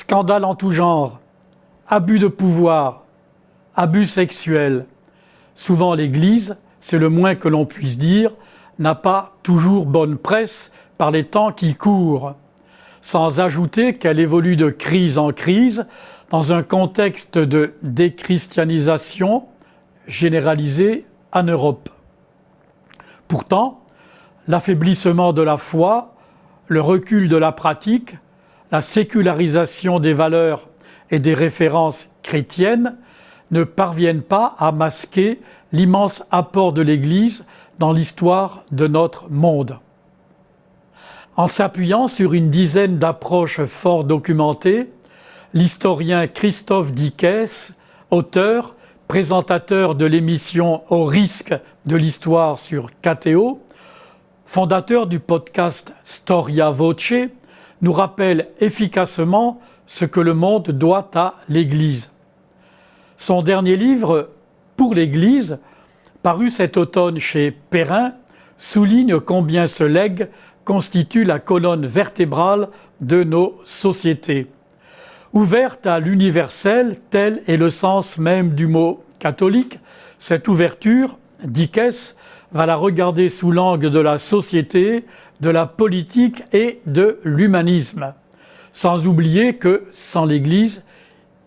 Scandales en tout genre, abus de pouvoir, abus sexuels. Souvent l'Église, c'est le moins que l'on puisse dire, n'a pas toujours bonne presse par les temps qui courent. Sans ajouter qu'elle évolue de crise en crise dans un contexte de déchristianisation généralisée en Europe. Pourtant, l'affaiblissement de la foi, le recul de la pratique, la sécularisation des valeurs et des références chrétiennes ne parviennent pas à masquer l'immense apport de l'Église dans l'histoire de notre monde. En s'appuyant sur une dizaine d'approches fort documentées, l'historien Christophe Dickès, auteur, présentateur de l'émission Au risque de l'histoire sur KTO, fondateur du podcast Storia Voce, nous rappelle efficacement ce que le monde doit à l'Église. Son dernier livre, Pour l'Église, paru cet automne chez Perrin, souligne combien ce legs constitue la colonne vertébrale de nos sociétés. Ouverte à l'universel, tel est le sens même du mot catholique, cette ouverture, Dickès va la regarder sous l'angle de la société, de la politique et de l'humanisme. Sans oublier que, sans l'Église,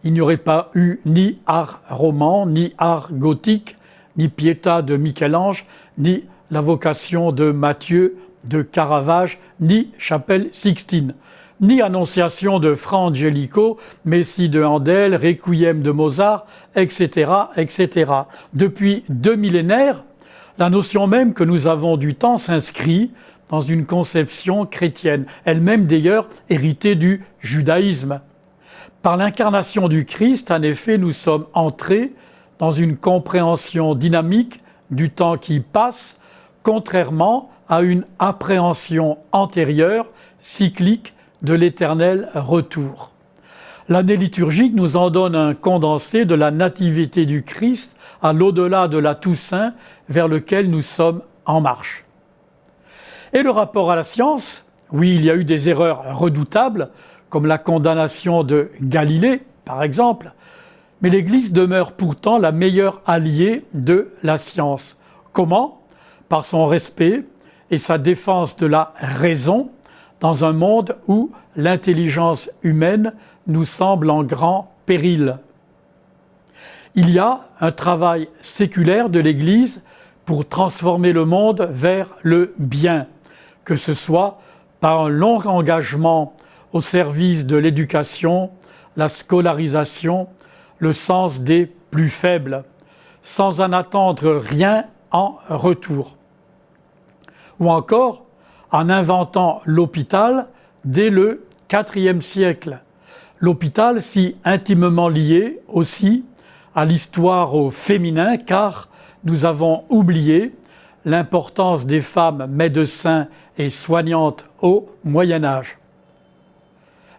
il n'y aurait pas eu ni art roman, ni art gothique, ni Pietà de Michel-Ange, ni la vocation de Matthieu de Caravage, ni Chapelle Sixtine, ni Annonciation de Fra Angelico, Messie de Handel, Requiem de Mozart, etc., etc. Depuis 2 millénaires, la notion même que nous avons du temps s'inscrit dans une conception chrétienne, elle-même d'ailleurs héritée du judaïsme. Par l'incarnation du Christ, en effet, nous sommes entrés dans une compréhension dynamique du temps qui passe, contrairement à une appréhension antérieure, cyclique, de l'éternel retour. L'année liturgique nous en donne un condensé de la nativité du Christ à l'au-delà de la Toussaint vers lequel nous sommes en marche. Et le rapport à la science, oui, il y a eu des erreurs redoutables, comme la condamnation de Galilée, par exemple, mais l'Église demeure pourtant la meilleure alliée de la science. Comment ? Par son respect et sa défense de la raison dans un monde où l'intelligence humaine nous semble en grand péril. Il y a un travail séculaire de l'Église pour transformer le monde vers le bien, que ce soit par un long engagement au service de l'éducation, la scolarisation, le sens des plus faibles, sans en attendre rien en retour. Ou encore en inventant l'hôpital dès le IVe siècle. L'hôpital si intimement lié aussi à l'histoire au féminin, car nous avons oublié l'importance des femmes médecins et soignantes au Moyen-Âge.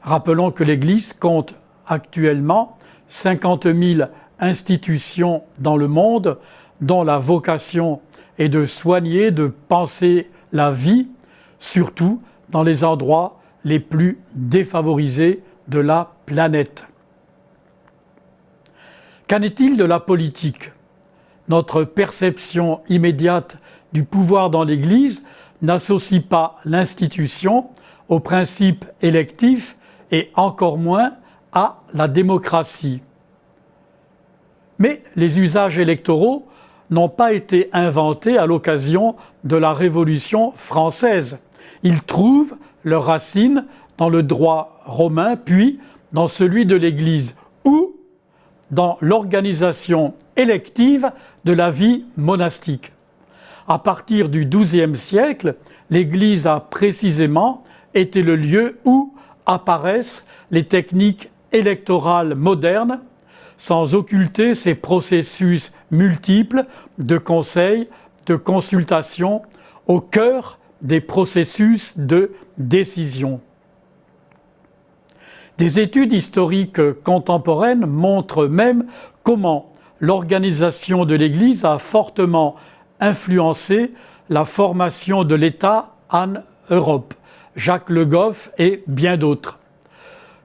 Rappelons que l'Église compte actuellement 50 000 institutions dans le monde dont la vocation est de soigner, de penser la vie, surtout dans les endroits les plus défavorisés de la planète. Qu'en est-il de la politique ? Notre perception immédiate du pouvoir dans l'Église n'associe pas l'institution au principe électif et encore moins à la démocratie. Mais les usages électoraux n'ont pas été inventés à l'occasion de la Révolution française. Ils trouvent leurs racines dans le droit romain, puis dans celui de l'Église, ou dans l'organisation élective de la vie monastique. À partir du XIIe siècle, l'Église a précisément été le lieu où apparaissent les techniques électorales modernes, sans occulter ces processus multiples de conseil, de consultation, au cœur des processus de décision. Des études historiques contemporaines montrent même comment l'organisation de l'Église a fortement influencé la formation de l'État en Europe. Jacques Le Goff et bien d'autres.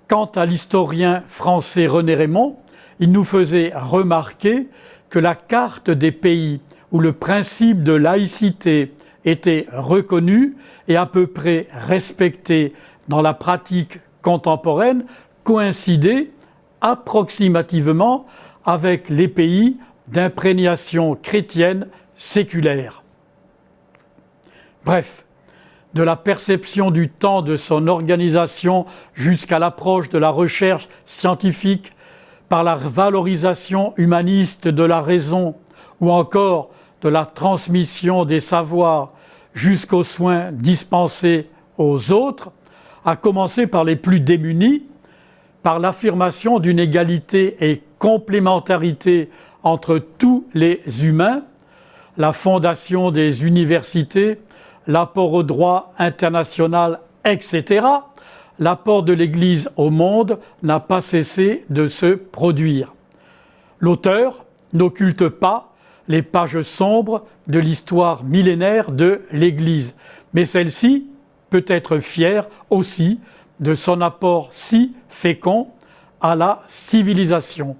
Quant à l'historien français René Raymond, il nous faisait remarquer que la carte des pays où le principe de laïcité était reconnu et à peu près respecté dans la pratique contemporaine coïncidait approximativement avec les pays d'imprégnation chrétienne séculaire. Bref, de la perception du temps de son organisation jusqu'à l'approche de la recherche scientifique par la valorisation humaniste de la raison ou encore de la transmission des savoirs jusqu'aux soins dispensés aux autres, à commencer par les plus démunis, par l'affirmation d'une égalité et complémentarité entre tous les humains, la fondation des universités, l'apport au droit international, etc., l'apport de l'Église au monde n'a pas cessé de se produire. L'auteur n'occulte pas les pages sombres de l'histoire millénaire de l'Église, mais celle-ci peut être fière aussi de son apport si fécond à la civilisation.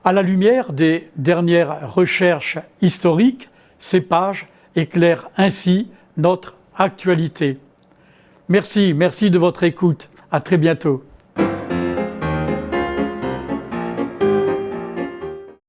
À la lumière des dernières recherches historiques, ces pages éclairent ainsi notre actualité. Merci de votre écoute. À très bientôt.